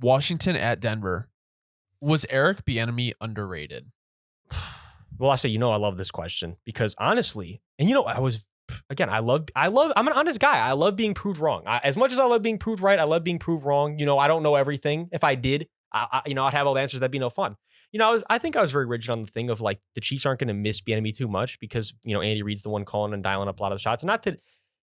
Washington at Denver. Was Eric Bieniemy underrated? Well, I say, I love this question because honestly, and I'm an honest guy. I love being proved wrong. As much as I love being proved right, I love being proved wrong. I don't know everything. If I did, I'd have all the answers. That'd be no fun. I think I was very rigid on the thing of like the Chiefs aren't going to miss Bieniemy too much because, Andy Reid's the one calling and dialing up a lot of the shots. And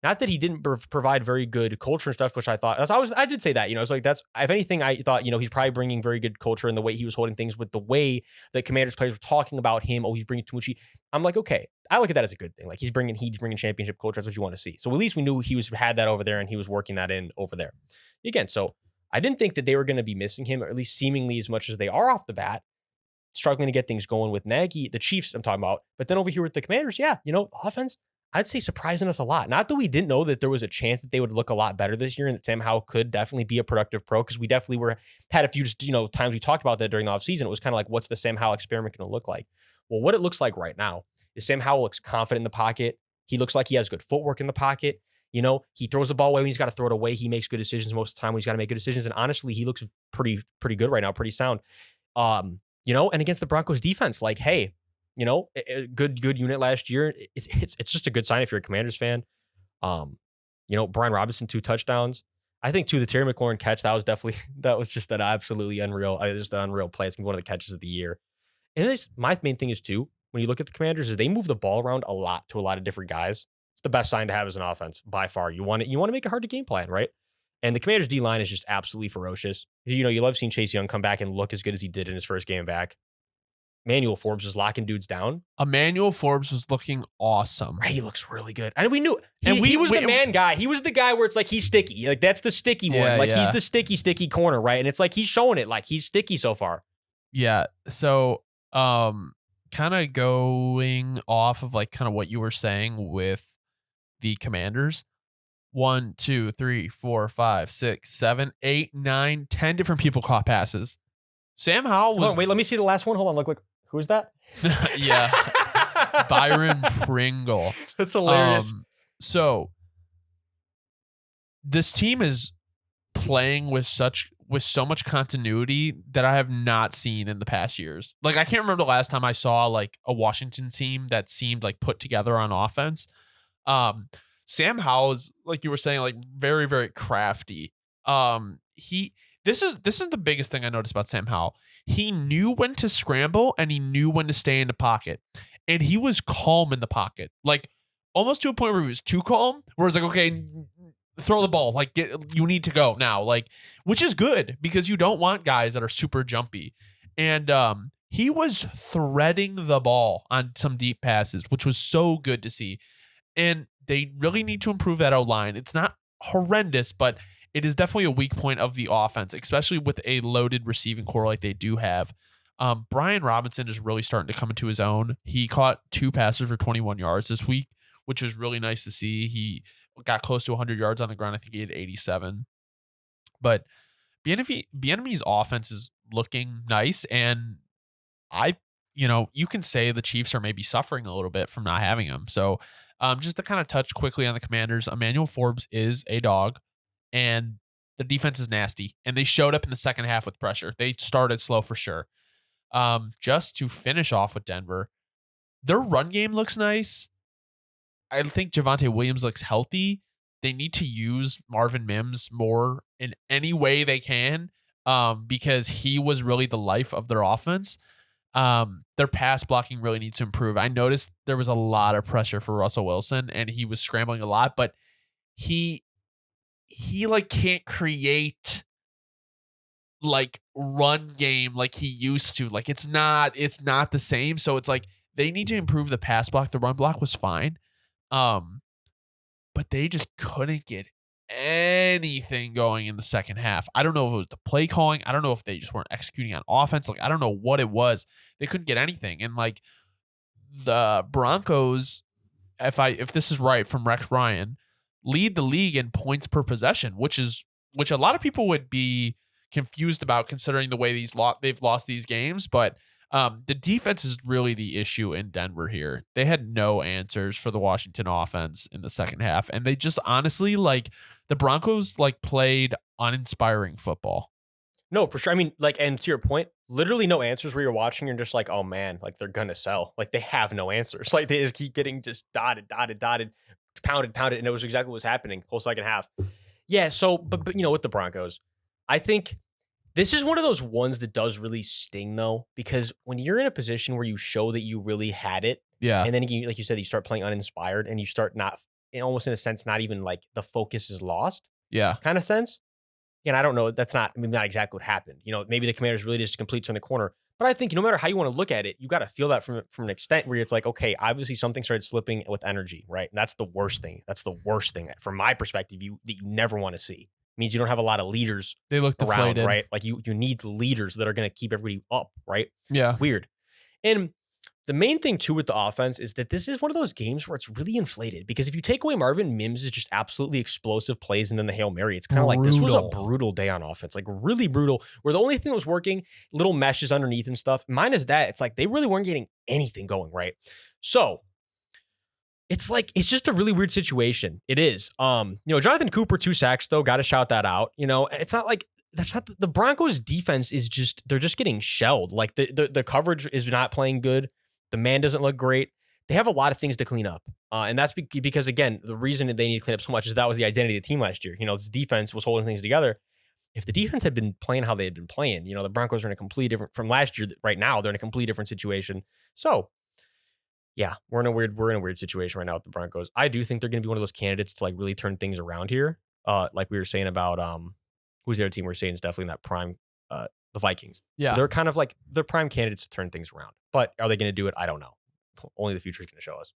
not that he didn't provide very good culture and stuff, which I thought I did say that, it's like that's, if anything, I thought, he's probably bringing very good culture in the way he was holding things with the way that Commanders players were talking about him. Oh, he's bringing too much. I'm like, okay, I look at that as a good thing. Like he's bringing championship culture. That's what you want to see. So at least we knew he had that over there and he was working that in over there. Again, so I didn't think that they were going to be missing him, or at least seemingly as much as they are off the bat, struggling to get things going with Nagy, the Chiefs I'm talking about. But then over here with the Commanders, offense, I'd say surprising us a lot. Not that we didn't know that there was a chance that they would look a lot better this year and that Sam Howell could definitely be a productive pro, because we definitely had a few times we talked about that during the offseason. It was kind of like, what's the Sam Howell experiment going to look like? Well, what it looks like right now is Sam Howell looks confident in the pocket. He looks like he has good footwork in the pocket. He throws the ball away when he's got to throw it away. He makes good decisions most of the time when he's got to make good decisions. And honestly, he looks pretty good right now, pretty sound. And against the Broncos defense, like, hey, a good unit last year. It's just a good sign if you're a Commanders fan. Brian Robinson, 2 touchdowns. I think too, the Terry McLaurin catch, that was just an absolutely unreal, just an unreal play. It's gonna be one of the catches of the year. And my main thing is too, when you look at the Commanders, is they move the ball around a lot to a lot of different guys. It's the best sign to have as an offense by far. You want to make it hard to game plan, right? And the Commanders D line is just absolutely ferocious. You love seeing Chase Young come back and look as good as he did in his first game back. Emanuel Forbes is locking dudes down. Emanuel Forbes was looking awesome. Right, he looks really good. And we knew he was the man guy. He was the guy where it's like he's sticky. Like that's the sticky one. Like he's the sticky corner, right? And it's like he's showing it like he's sticky so far. Yeah. So kind of going off of like kind of what you were saying with the Commanders. 1, 2, 3, 4, 5, 6, 7, 8, 9, 10 different people caught passes. Sam Howell was... wait, let me see the last one. Hold on. Look. Who's that? Yeah. Byron Pringle. That's hilarious. So this team is playing with so much continuity that I have not seen in the past years. Like, I can't remember the last time I saw like a Washington team that seemed like put together on offense. Sam Howell is, like you were saying, like very, very crafty. This is the biggest thing I noticed about Sam Howell. He knew when to scramble and he knew when to stay in the pocket. And he was calm in the pocket. Like almost to a point where he was too calm, where it's like, okay, throw the ball. Like you need to go now. Like, which is good because you don't want guys that are super jumpy. And he was threading the ball on some deep passes, which was so good to see. And they really need to improve that O-line. It's not horrendous, but it is definitely a weak point of the offense, especially with a loaded receiving core like they do have. Brian Robinson is really starting to come into his own. He caught 2 passes for 21 yards this week, which was really nice to see. He got close to 100 yards on the ground. I think he had 87. But Bieniemy's offense is looking nice, and you can say the Chiefs are maybe suffering a little bit from not having him. So just to kind of touch quickly on the Commanders, Emanuel Forbes is a dog. And the defense is nasty. And they showed up in the second half with pressure. They started slow for sure. Just to finish off with Denver, their run game looks nice. I think Javonte Williams looks healthy. They need to use Marvin Mims more in any way they can because he was really the life of their offense. Their pass blocking really needs to improve. I noticed there was a lot of pressure for Russell Wilson, and he was scrambling a lot, but he like can't create like run game like he used to. Like it's not the same. So it's like they need to improve the pass block. The run block was fine. But they just couldn't get anything going in the second half. I don't know if it was the play calling. I don't know if they just weren't executing on offense. Like I don't know what it was. They couldn't get anything. And like the Broncos, if this is right from Rex Ryan, lead the league in points per possession, which a lot of people would be confused about considering the way they've lost these games. But the defense is really the issue in Denver here. They had no answers for the Washington offense in the second half. And they just honestly, like, the Broncos like played uninspiring football. No, for sure. I mean, like, and to your point, literally no answers where you're watching. You're just like, oh man, like they're gonna sell. Like they have no answers. Like they just keep getting just dotted, pounded, and it was exactly what was happening whole second half. Yeah. So, but you know, with the Broncos, I think this is one of those ones that does really sting though, because when you're in a position where you show that you really had it, Yeah. and then you, like you said, you start playing uninspired, and you start not, almost in a sense, not even like the focus is lost, Yeah. kind of sense. And I don't know. That's not, I mean, not exactly what happened. You know, maybe the Commanders really just complete turn the corner. But I think no matter how you want to look at it, you got to feel that from an extent where it's like, okay, obviously something started slipping with energy, right? And that's the worst thing. That's the worst thing from my perspective. That you never want to see. It means you don't have a lot of leaders They look around, deflated. right? Like you need leaders that are going to keep everybody up, right? Yeah. Weird. And the main thing too with the offense is that this is one of those games where it's really inflated, because if you take away Marvin Mims' just absolutely explosive plays and then the Hail Mary, it's kind of like this was a brutal day on offense, like really brutal, where the only thing that was working, little meshes underneath and stuff. Minus that, it's like they really weren't getting anything going, right? So it's like, it's just a really weird situation. It is. You know, Jonathan Cooper, 2 sacks though, got to shout that out. You know, it's not like, that's not the Broncos defense is just, they're just getting shelled. Like the coverage is not playing good. The man doesn't look great. They have a lot of things to clean up. And that's because, again, the reason that they need to clean up so much is that was the identity of the team last year. You know, this defense was holding things together. If the defense had been playing how they had been playing, you know, the Broncos are in a completely different, from last year, right now, they're in a completely different situation. So, yeah, we're in a weird situation right now with the Broncos. I do think they're going to be one of those candidates to like really turn things around here. Like we were saying about, who's the other team we're saying is definitely in that prime, the Vikings. Yeah. They're kind of like, they're prime candidates to turn things around. But are they going to do it? I don't know. Only the future is going to show us.